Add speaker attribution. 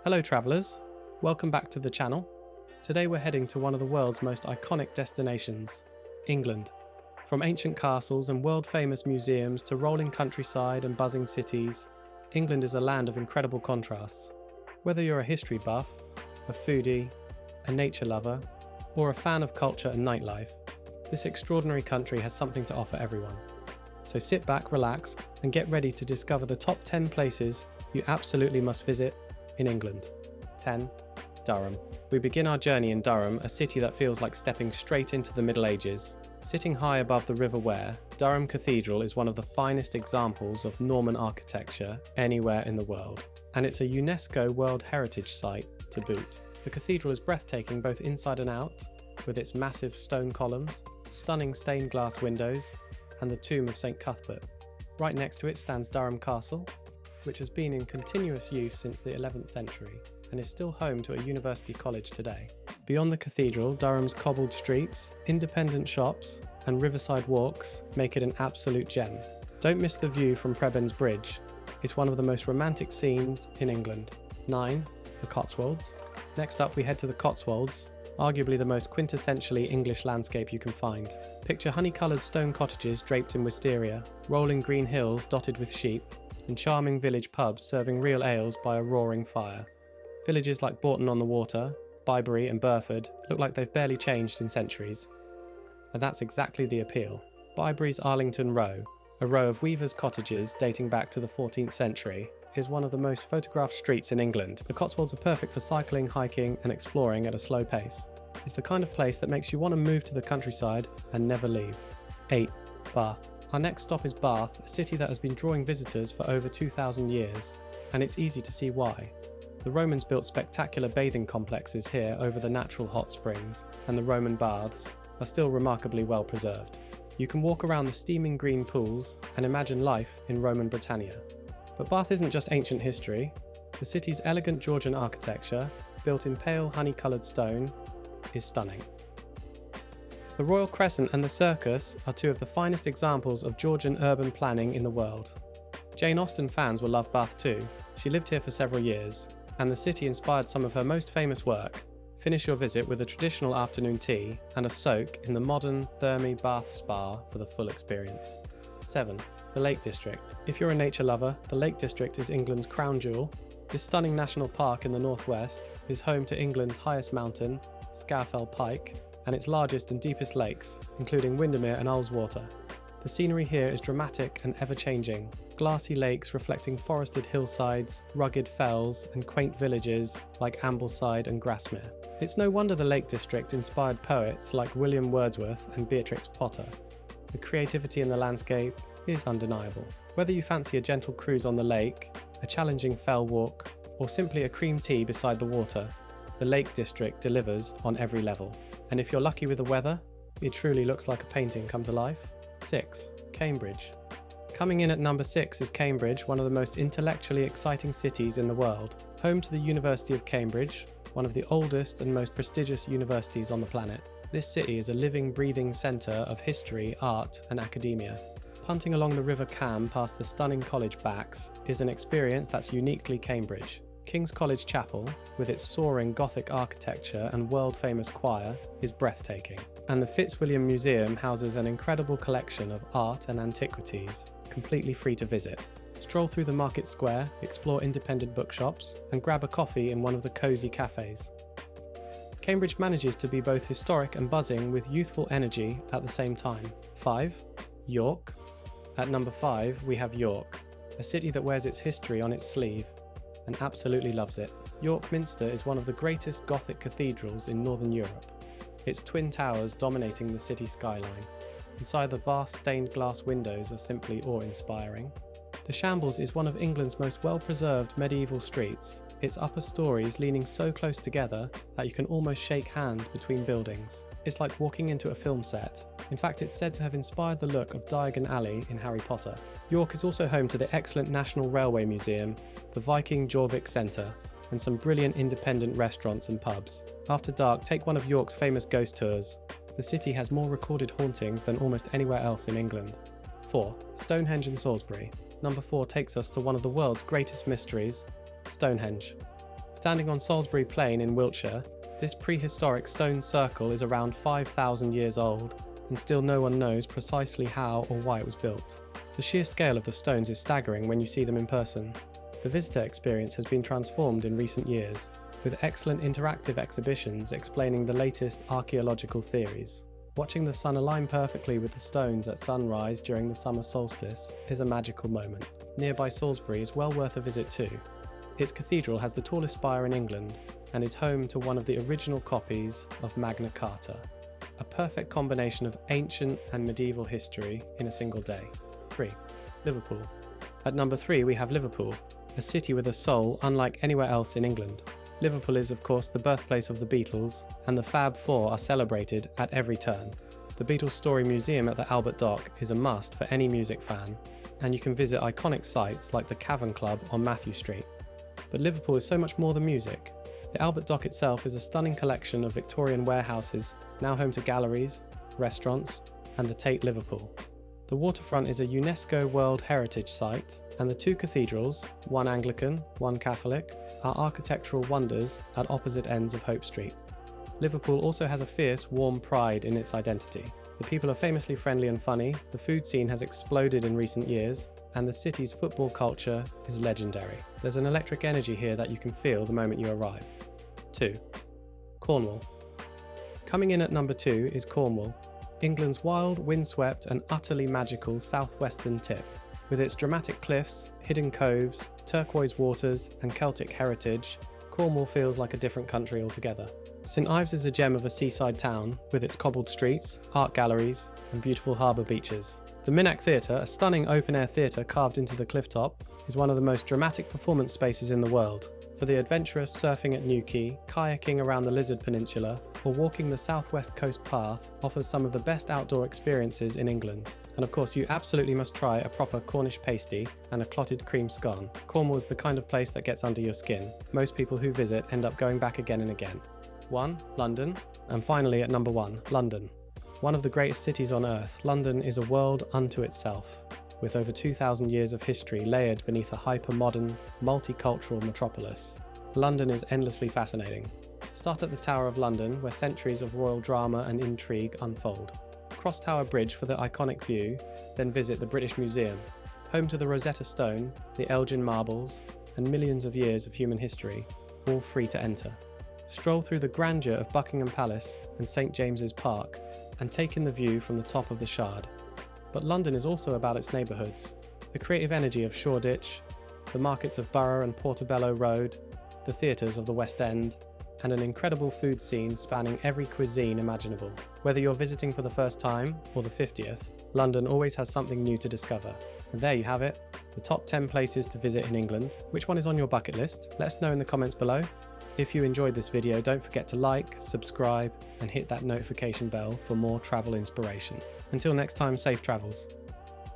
Speaker 1: Hello travellers, welcome back to the channel. Today we're heading to one of the world's most iconic destinations, England. From ancient castles and world-famous museums to rolling countryside and buzzing cities, England is a land of incredible contrasts. Whether you're a history buff, a foodie, a nature lover, or a fan of culture and nightlife, this extraordinary country has something to offer everyone. So sit back, relax, and get ready to discover the top 10 places you absolutely must visit in England. 10. Durham. We begin our journey in Durham, a city that feels like stepping straight into the Middle Ages. Sitting high above the River Wear, Durham Cathedral is one of the finest examples of Norman architecture anywhere in the world, and it's a UNESCO World Heritage Site to boot. The cathedral is breathtaking both inside and out, with its massive stone columns, stunning stained glass windows, and the tomb of St. Cuthbert. Right next to it stands Durham Castle, which has been in continuous use since the 11th century and is still home to a university college today. Beyond the cathedral, Durham's cobbled streets, independent shops, and riverside walks make it an absolute gem. Don't miss the view from Prebends Bridge. It's one of the most romantic scenes in England. 9. The Cotswolds. Next up, we head to the Cotswolds, arguably the most quintessentially English landscape you can find. Picture honey-coloured stone cottages draped in wisteria, rolling green hills dotted with sheep, and charming village pubs serving real ales by a roaring fire. Villages like Bourton-on-the-Water, Bybury and Burford look like they've barely changed in centuries. And that's exactly the appeal. Bybury's Arlington Row, a row of weavers' cottages dating back to the 14th century, is one of the most photographed streets in England. The Cotswolds are perfect for cycling, hiking and exploring at a slow pace. It's the kind of place that makes you want to move to the countryside and never leave. 8. Bath. Our next stop is Bath, a city that has been drawing visitors for over 2,000 years, and it's easy to see why. The Romans built spectacular bathing complexes here over the natural hot springs, and the Roman baths are still remarkably well preserved. You can walk around the steaming green pools and imagine life in Roman Britannia. But Bath isn't just ancient history. The city's elegant Georgian architecture, built in pale honey-coloured stone, is stunning. The Royal Crescent and the Circus are two of the finest examples of Georgian urban planning in the world. Jane Austen fans will love Bath too. She lived here for several years, and the city inspired some of her most famous work. Finish your visit with a traditional afternoon tea and a soak in the modern Therme Bath Spa for the full experience. 7. The Lake District. If you're a nature lover, the Lake District is England's crown jewel. This stunning national park in the northwest is home to England's highest mountain, Scafell Pike, and its largest and deepest lakes, including Windermere and Ullswater. The scenery here is dramatic and ever-changing, glassy lakes reflecting forested hillsides, rugged fells, and quaint villages like Ambleside and Grasmere. It's no wonder the Lake District inspired poets like William Wordsworth and Beatrix Potter. The creativity in the landscape is undeniable. Whether you fancy a gentle cruise on the lake, a challenging fell walk, or simply a cream tea beside the water, the Lake District delivers on every level. And if you're lucky with the weather, it truly looks like a painting come to life. 6. Cambridge. Coming in at number 6 is Cambridge, one of the most intellectually exciting cities in the world. Home to the University of Cambridge, one of the oldest and most prestigious universities on the planet. This city is a living, breathing centre of history, art and academia. Punting along the River Cam past the stunning college backs is an experience that's uniquely Cambridge. King's College Chapel, with its soaring Gothic architecture and world-famous choir, is breathtaking. And the Fitzwilliam Museum houses an incredible collection of art and antiquities, completely free to visit. Stroll through the market square, explore independent bookshops, and grab a coffee in one of the cosy cafes. Cambridge manages to be both historic and buzzing with youthful energy at the same time. 5. York. At number 5, we have York, a city that wears its history on its sleeve and absolutely loves it. York Minster is one of the greatest Gothic cathedrals in Northern Europe, its twin towers dominating the city skyline. Inside, the vast stained glass windows are simply awe-inspiring. The Shambles is one of England's most well-preserved medieval streets, its upper stories leaning so close together that you can almost shake hands between buildings. It's like walking into a film set. In fact, it's said to have inspired the look of Diagon Alley in Harry Potter. York is also home to the excellent National Railway Museum, the Viking Jorvik Centre, and some brilliant independent restaurants and pubs. After dark, take one of York's famous ghost tours. The city has more recorded hauntings than almost anywhere else in England. 4. Stonehenge and Salisbury. Number 4 takes us to one of the world's greatest mysteries, Stonehenge. Standing on Salisbury Plain in Wiltshire, this prehistoric stone circle is around 5,000 years old, and still no one knows precisely how or why it was built. The sheer scale of the stones is staggering when you see them in person. The visitor experience has been transformed in recent years, with excellent interactive exhibitions explaining the latest archaeological theories. Watching the sun align perfectly with the stones at sunrise during the summer solstice is a magical moment. Nearby Salisbury is well worth a visit too. Its cathedral has the tallest spire in England and is home to one of the original copies of Magna Carta. A perfect combination of ancient and medieval history in a single day. 3. Liverpool. At number 3 we have Liverpool, a city with a soul unlike anywhere else in England. Liverpool is of course the birthplace of the Beatles, and the Fab Four are celebrated at every turn. The Beatles Story Museum at the Albert Dock is a must for any music fan, and you can visit iconic sites like the Cavern Club on Matthew Street. But Liverpool is so much more than music. The Albert Dock itself is a stunning collection of Victorian warehouses, now home to galleries, restaurants, and the Tate Liverpool. The waterfront is a UNESCO World Heritage Site, and the two cathedrals, one Anglican, one Catholic, are architectural wonders at opposite ends of Hope Street. Liverpool also has a fierce, warm pride in its identity. The people are famously friendly and funny, the food scene has exploded in recent years, and the city's football culture is legendary. There's an electric energy here that you can feel the moment you arrive. 2. Cornwall. Coming in at number 2 is Cornwall, England's wild, windswept and utterly magical southwestern tip. With its dramatic cliffs, hidden coves, turquoise waters and Celtic heritage, Cornwall feels like a different country altogether. St Ives is a gem of a seaside town, with its cobbled streets, art galleries and beautiful harbour beaches. The Minack Theatre, a stunning open-air theatre carved into the cliff top, is one of the most dramatic performance spaces in the world. For the adventurous, surfing at Newquay, kayaking around the Lizard Peninsula, or walking the Southwest Coast Path offers some of the best outdoor experiences in England. And of course, you absolutely must try a proper Cornish pasty and a clotted cream scone. Cornwall is the kind of place that gets under your skin. Most people who visit end up going back again and again. 1. London. And finally at number 1, London. One of the greatest cities on earth, London is a world unto itself, with over 2,000 years of history layered beneath a hyper-modern, multicultural metropolis. London is endlessly fascinating. Start at the Tower of London, where centuries of royal drama and intrigue unfold. Cross Tower Bridge for the iconic view, then visit the British Museum, home to the Rosetta Stone, the Elgin Marbles, and millions of years of human history, all free to enter. Stroll through the grandeur of Buckingham Palace and St James's Park, and take in the view from the top of the Shard. But London is also about its neighbourhoods, the creative energy of Shoreditch, the markets of Borough and Portobello Road, the theatres of the West End, and an incredible food scene spanning every cuisine imaginable. Whether you're visiting for the first time or the 50th, London always has something new to discover. And there you have it, the top 10 places to visit in England. Which one is on your bucket list? Let us know in the comments below. If you enjoyed this video, don't forget to like, subscribe, and hit that notification bell for more travel inspiration. Until next time, safe travels.